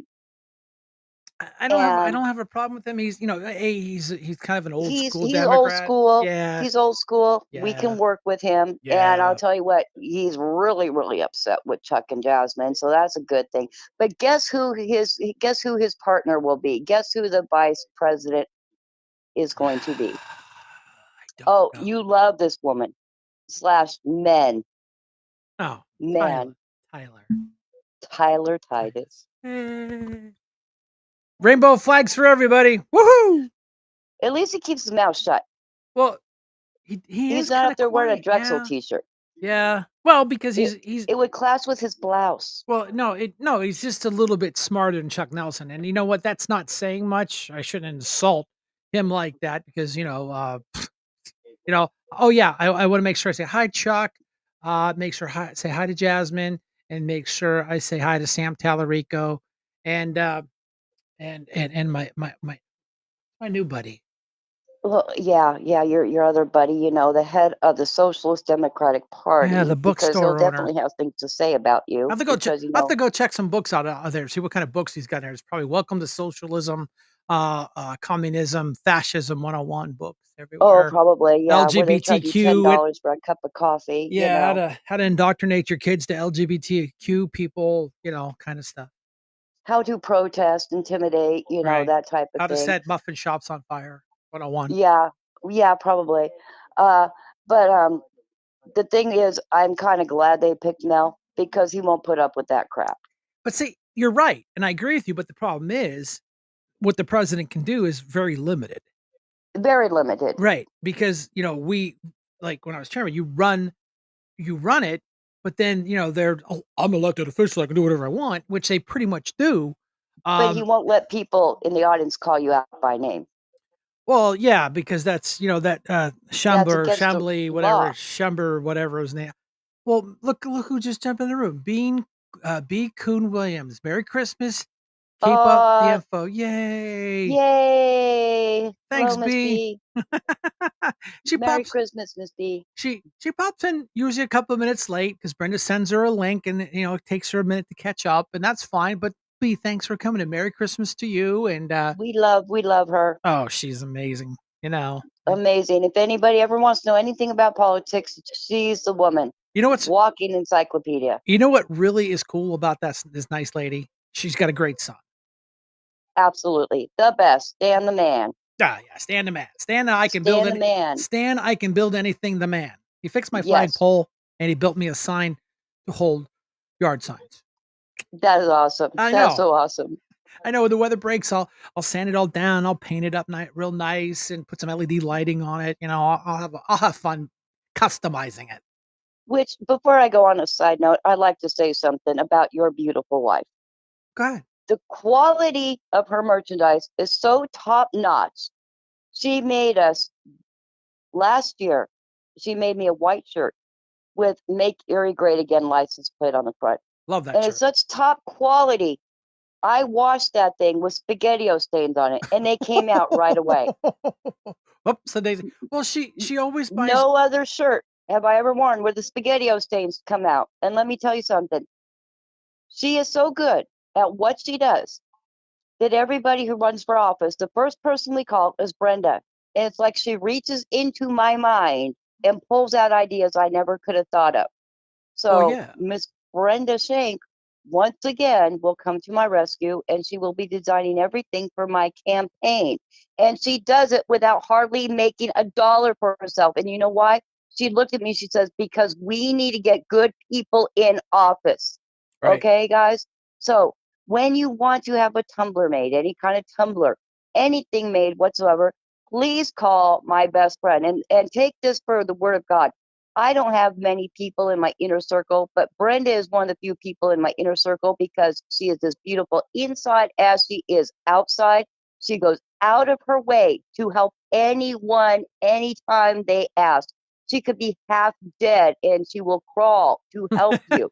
I And don't have a problem with him. He's he's kind of an old school he's old Democrat. school. Yeah. He's old school. We Yeah. can work with him. And I'll Yeah. tell you what, he's really, really upset with Chuck and Jasmine. So that's a good thing. But guess who his partner will be? Guess who the vice president is going to be? know. You love this woman / men. Oh, Man. Tyler. Tyler Titus. Rainbow flags for everybody. Woohoo! At least he keeps his mouth shut. Well, he's not up there wearing a quiet, Drexel yeah. t-shirt. Yeah. Well, because he's it would clash with his blouse. Well, no, he's just a little bit smarter than Chuck Nelson. And you know what? That's not saying much. I shouldn't insult him like that because, oh yeah, I want to make sure I say hi, Chuck. Make sure say hi to Jasmine and make sure I say hi to Sam Tallarico and my new buddy. Well, yeah, your other buddy, the head of the Socialist Democratic Party. Yeah, the because he'll bookstore owner. definitely have things to say about you. I have to go because, I have to go check some books out there, see what kind of books he's got there. It's probably Welcome to Socialism, Communism, Fascism 101 books everywhere. Oh, probably, yeah. Where they charge you LGBTQ. $10 for a cup of coffee. Yeah, how to indoctrinate your kids to LGBTQ people, kind of stuff. How to protest, intimidate, Right. that type of How thing. to set muffin shops on fire, 101. Yeah, probably. But the thing is, I'm kind of glad they picked Mel because he won't put up with that crap. But see, you're right, and I agree with you. But the problem is, what the president can do is very limited. Very limited. Right, because we like when I was chairman, you run it, but then they're I'm elected official, I can do whatever I want, which they pretty much do. But he won't let people in the audience call you out by name. Well, yeah, because that's that Chambly, whatever, Shumber, whatever his name. Well, look who just jumped in the room. B. Coon Williams. Merry Christmas. Keep up the info. Yay. Yay. Thanks, Hello, Miss B. Merry Christmas, Miss B. She pops in usually a couple of minutes late because Brenda sends her a link and it takes her a minute to catch up, and that's fine. But happy. Thanks for coming, and Merry Christmas to you. And we love her. oh, she's amazing. You know, Amazing. If anybody ever wants to know anything about politics, she's the woman. you know what's Walking encyclopedia. you know what really is cool about this nice lady? She's got a great son. Absolutely. The best. Stan the man. Ah, yeah, Stan the man. Stan, I can build Stan the man. Stan, I can build anything. The man. He fixed my Yes. flagpole, and he built me a sign to hold yard signs. That is awesome. I That's know. so awesome. I know when the weather breaks, I'll sand it all down. I'll paint it up real nice and put some LED lighting on it. You know, I'll have fun customizing it. Which, before I go on a side note, I'd like to say something about your beautiful wife. Go ahead. The quality of her merchandise is so top notch. She made us last year. She made me a white shirt with "Make Erie Great Again" license plate on the front. Love that And shirt. it's such top quality. I washed that thing with SpaghettiO stains on it, and they came out right away. Oops, so Daisy. Well, she always buys. No other shirt have I ever worn where the SpaghettiO stains come out. And let me tell you something. She is so good at what she does that everybody who runs for office, the first person we call is Brenda. And it's like she reaches into my mind and pulls out ideas I never could have thought of. So yeah. Miss Brenda Shank, once again, will come to my rescue, and she will be designing everything for my campaign. And she does it without hardly making a dollar for herself. And you know why? She looked at me, she says, because we need to get good people in office. Right. Okay, guys? So when you want to have a tumbler made, any kind of tumbler, anything made whatsoever, please call my best friend and take this for the word of God. I don't have many people in my inner circle, but Brenda is one of the few people in my inner circle because she is as beautiful inside as she is outside. She goes out of her way to help anyone anytime they ask. She could be half dead and she will crawl to help you.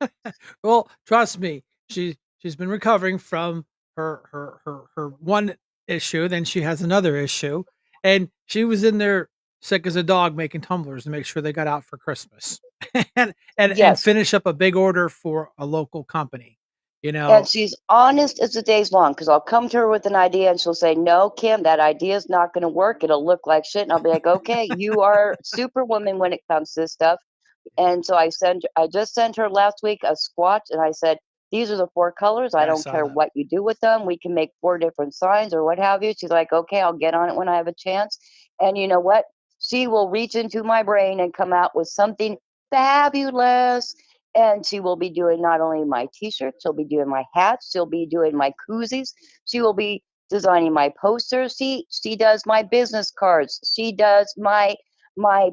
Well, trust me, she's been recovering from her one issue, then she has another issue, and she was in there sick as a dog making tumblers to make sure they got out for Christmas, and Yes. finish up a big order for a local company. You know, And she's honest as the day's long because I'll come to her with an idea and she'll say, "No, Kim, that idea is not going to work. It'll look like shit." And I'll be like, "Okay, you are superwoman when it comes to this stuff." And so I just sent her last week a swatch, and I said, "These are the 4 colors. I I don't saw care that. what you do with them. We can make 4 different signs or what have you." She's like, "Okay, I'll get on it when I have a chance." And you know what? She will reach into my brain and come out with something fabulous. And she will be doing not only my t-shirts, she'll be doing my hats, she'll be doing my koozies, she will be designing my posters. She does my business cards. She does my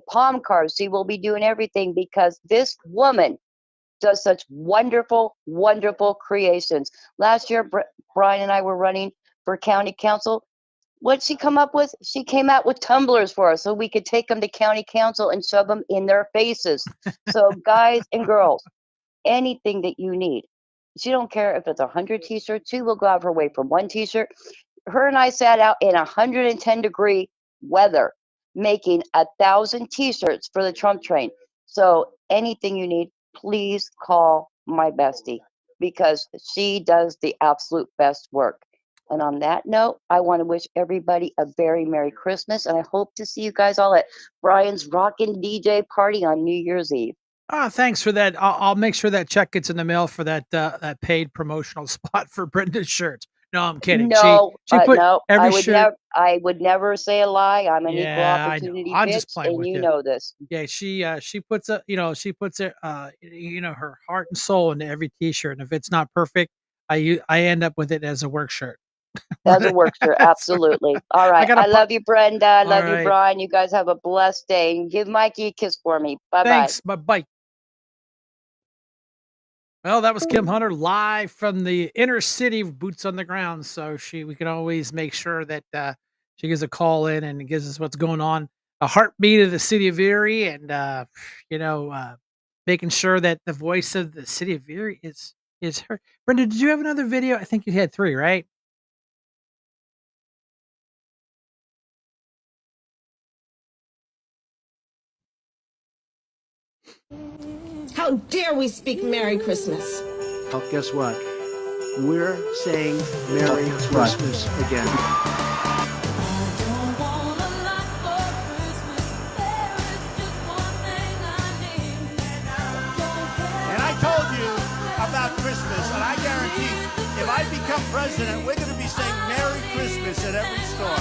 palm cards. She will be doing everything because this woman does such wonderful, wonderful creations. Last year, Brian and I were running for county council. What'd she come up with? She came out with tumblers for us so we could take them to county council and shove them in their faces. So, guys and girls, anything that you need. She don't care if it's 100 t-shirts. She will go out of her way for one t-shirt. Her and I sat out in 110-degree weather making 1,000 t-shirts for the Trump train. So anything you need, please call my bestie because she does the absolute best work. And on that note, I want to wish everybody a very Merry Christmas, and I hope to see you guys all at Brian's Rockin' DJ party on New Year's Eve. Ah, thanks for that. I'll make sure that check gets in the mail for that paid promotional spot for Brenda's shirts. No, I'm kidding. No, She put no, every shirt. I would never say a lie. I'm an equal Yeah, I know. opportunity I'm just bitch, playing and with you you. know this. Yeah, she puts a she puts it her heart and soul into every t-shirt, and if it's not perfect, I end up with it as a work shirt. As a work shirt, absolutely. All right. gotta I love you, Brenda. I All love you, right. Brian. You guys have a blessed day. And give Mikey a kiss for me. Bye bye. Thanks. Bye. Well, that was Kim Hunter live from the inner city, boots on the ground. So we can always make sure that she gives a call in and gives us what's going on. A heartbeat of the city of Erie, and making sure that the voice of the city of Erie is her. Brenda, did you have another video? I think you had 3, right? How dare we speak Merry Christmas? Well, guess what? we're saying Merry Christmas again. And I told you about Christmas, and I guarantee if I become president, we're going to be saying Merry Christmas at every store.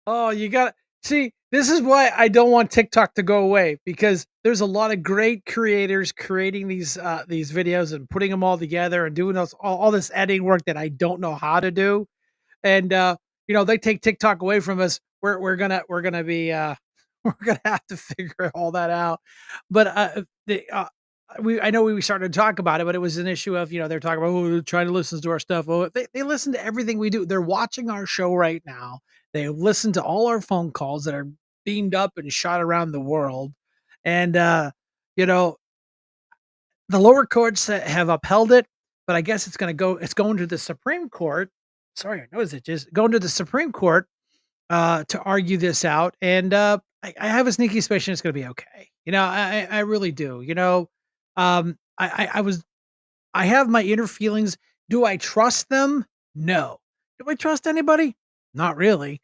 Oh, you got see, this is why I don't want TikTok to go away, because there's a lot of great creators creating these videos and putting them all together and doing all this editing work that I don't know how to do. And they take TikTok away from us. We're gonna be we're gonna have to figure all that out. But I know we started to talk about it, but it was an issue of they're talking about they're trying to listen to our stuff. Oh, they listen to everything we do. They're watching our show right now. They listen to all our phone calls that are beamed up and shot around the world, and you know the lower courts have upheld it, but I guess it's going to the Supreme Court. Sorry, I noticed it just going to the Supreme Court to argue this out. And I have a sneaky suspicion it's going to be okay. I really do. I have my inner feelings. Do I trust them? No. Do I trust anybody? Not really.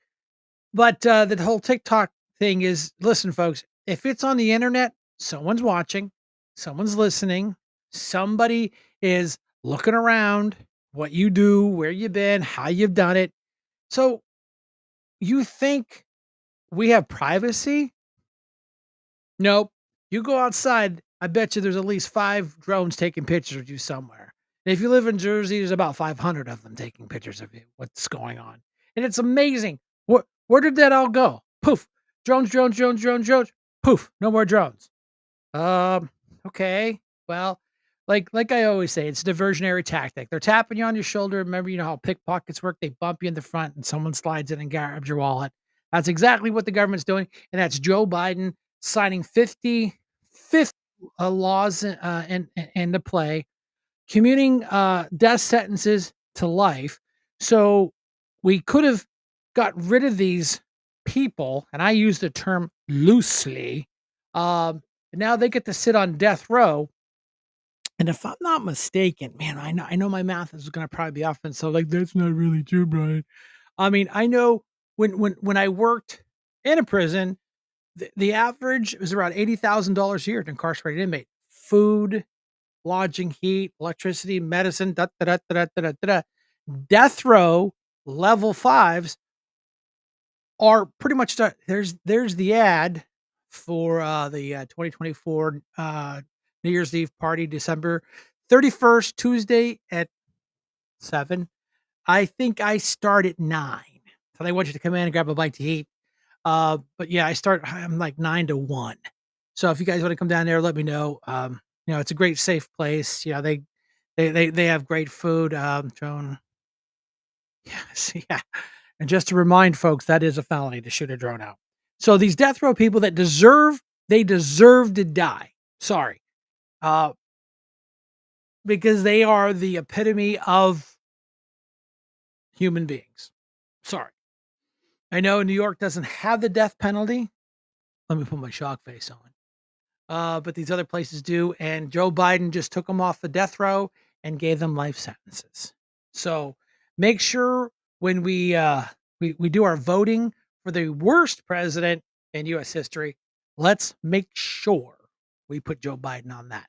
But the whole TikTok thing is, listen, folks, if it's on the internet, someone's watching, someone's listening, somebody is looking around what you do, where you've been, how you've done it. So you think we have privacy? Nope. You go outside, I bet you there's at least 5 drones taking pictures of you somewhere. And if you live in Jersey, there's about 500 of them taking pictures of you. What's going on? And it's amazing. Where did that all go? Poof. Drones, drones, drones, drones, drones. Poof. No more drones. Okay. Well, like I always say, it's a diversionary tactic. They're tapping you on your shoulder. Remember, how pickpockets work? They bump you in the front and someone slides in and grabs your wallet. That's exactly what the government's doing. And that's Joe Biden signing 50 laws into play, commuting death sentences to life. So we could have got rid of these people, and I use the term loosely. And now they get to sit on death row. And if I'm not mistaken, man, I know my math is going to probably be off, and so that's not really true, Brian. I mean, I know when I worked in a prison, the average was around $80,000 a year to incarcerate an inmate. Food, lodging, heat, electricity, medicine, da da da da da da da. Death row level 5s are pretty much done. There's the ad for the 2024 New Year's Eve party, December 31st, Tuesday at 7. I think I start at 9. So they want you to come in and grab a bite to eat. But yeah, I'm like 9 to 1. So if you guys want to come down there, let me know. It's a great safe place. They have great food. Drone. Yes, yeah. And just to remind folks, that is a felony to shoot a drone out. So these death row people that they deserve to die. Sorry. Because they are the epitome of human beings. Sorry. I know New York doesn't have the death penalty. Let me put my shock face on. But these other places do. And Joe Biden just took them off the death row and gave them life sentences. So make sure when we do our voting for the worst president in U.S. history, let's make sure we put Joe Biden on that.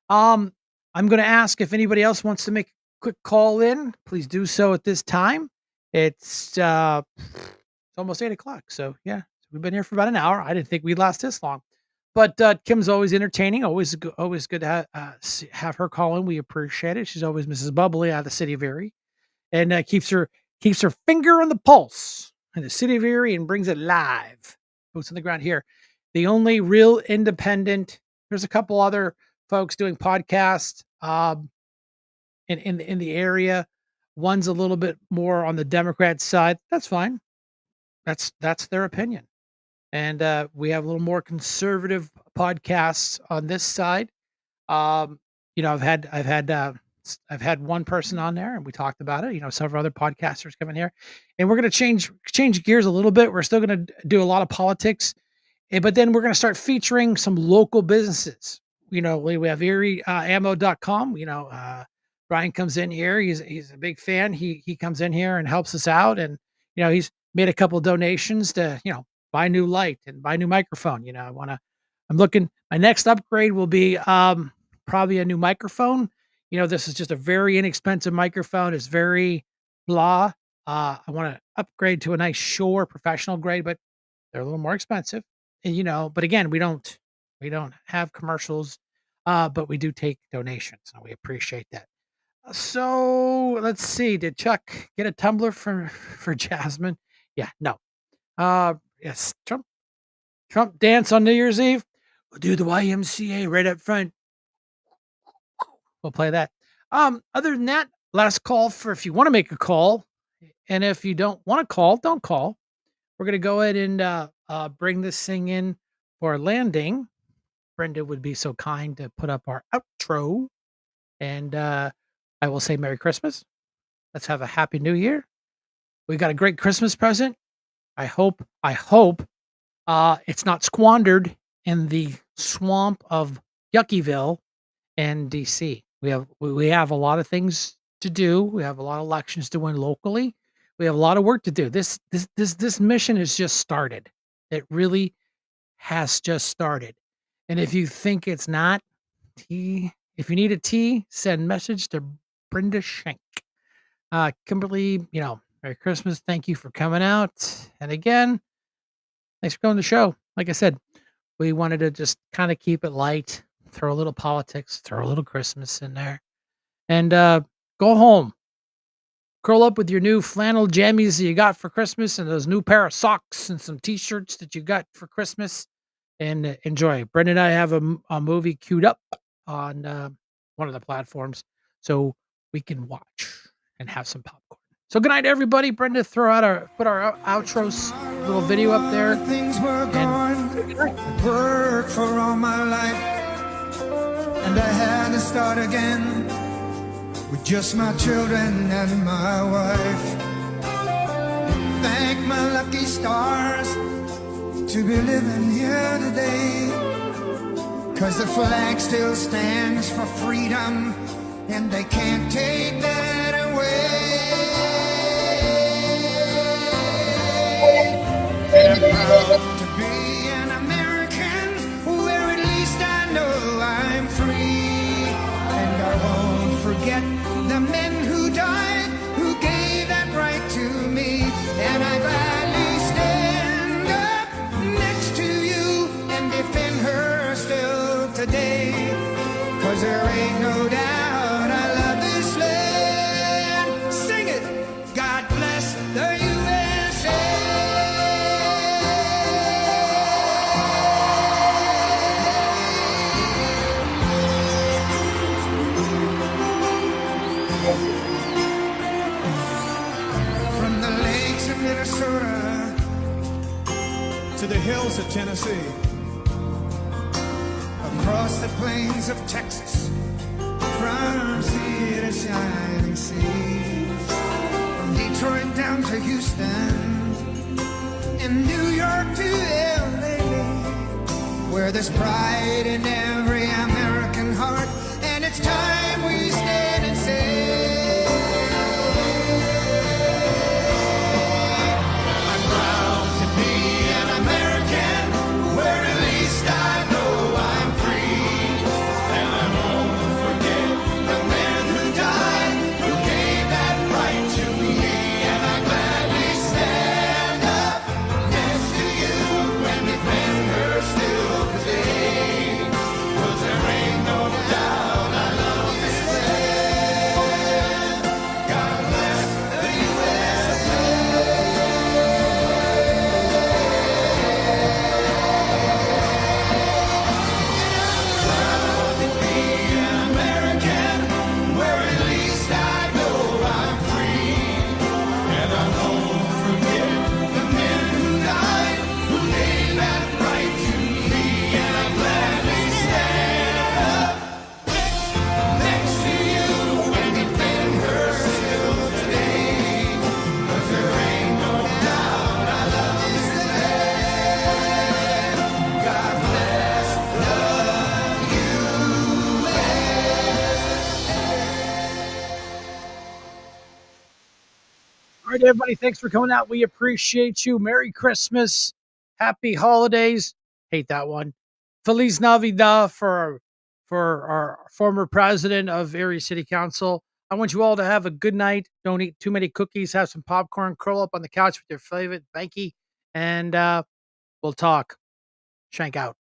I'm going to ask if anybody else wants to make a quick call in. Please do so at this time. It's almost 8 o'clock. So yeah, we've been here for about an hour. I didn't think we'd last this long. But Kim's always entertaining. Always good to have her call in. We appreciate it. She's always Mrs. Bubbly out of the city of Erie, and keeps her finger on the pulse in the city of Erie and brings it live. Boots on the ground here. The only real independent. There's a couple other folks doing podcasts in the area. One's a little bit more on the Democrat side. That's fine. That's their opinion. And we have a little more conservative podcasts on this side. I've had I've had one person on there and we talked about it. Several other podcasters coming here, and we're going to change gears a little bit. We're still going to do a lot of politics, but then we're going to start featuring some local businesses. We have EerieAmmo.com. Brian comes in here. He's a big fan. He comes in here and helps us out, and he's made a couple donations to buy new light and buy new microphone. I'm looking. My next upgrade will be probably a new microphone. This is just a very inexpensive microphone. It's very blah. I want to upgrade to a nice Shure professional grade, but they're a little more expensive. And, but again, we don't have commercials, but we do take donations, and we appreciate that. So let's see. Did Chuck get a tumbler for Jasmine? Yeah, no. Yes, Trump dance on New Year's Eve. We'll do the YMCA right up front. We'll play that. Other than that, last call for if you want to make a call, and if you don't want to call, don't call. We're gonna go ahead and bring this thing in for landing. Brenda would be so kind to put up our outro, and I will say Merry Christmas. Let's have a Happy New Year. We got a great Christmas present. I hope it's not squandered in the swamp of Yuckyville and DC. We have a lot of things to do. We have a lot of elections to win locally. We have a lot of work to do. This mission has just started. It really has just started. And if you think it's not, if you need a tea, send message to Brenda Shank. Kimberly, Merry Christmas. Thank you for coming out. And again, thanks for coming to the show. Like I said, we wanted to just kind of keep it light, throw a little politics, throw a little Christmas in there, and go home. Curl up with your new flannel jammies that you got for Christmas and those new pair of socks and some T-shirts that you got for Christmas, and enjoy. Brenda and I have a movie queued up on one of the platforms, so we can watch and have some popcorn. So good night, everybody. Brenda, put our outros little video up there. Things were gone. I worked for all my life, and I had to start again with just my children and my wife. Thank my lucky stars to be living here today, 'cause the flag still stands for freedom, and they can't take that away. And I'm proud to be an American, where at least I know I'm free. And I won't forget the men who died, who gave that right to me. And I gladly stand up next to you and defend her still today. 'Cause there ain't no doubt I love this land. Sing it! God bless the USA. From the lakes of Minnesota to the hills of Tennessee, across the plains of Texas, from sea to shining seas, from Detroit down to Houston, and New York to LA, where there's pride in every American heart, and it's time we stand and say, I'm proud to be an American, where at least I know I'm free. And I won't forget the men who died, who gave that right to me. And I gladly stand up next to you and defend her still today. 'Cause there ain't no doubt I love this All right, everybody. Thanks for coming out. We appreciate you. Merry Christmas. Happy holidays. Hate that one. Feliz Navidad for our former president of Erie City Council. I want you all to have a good night. Don't eat too many cookies. Have some popcorn. Curl up on the couch with your favorite Banky. And we'll talk. Shank out.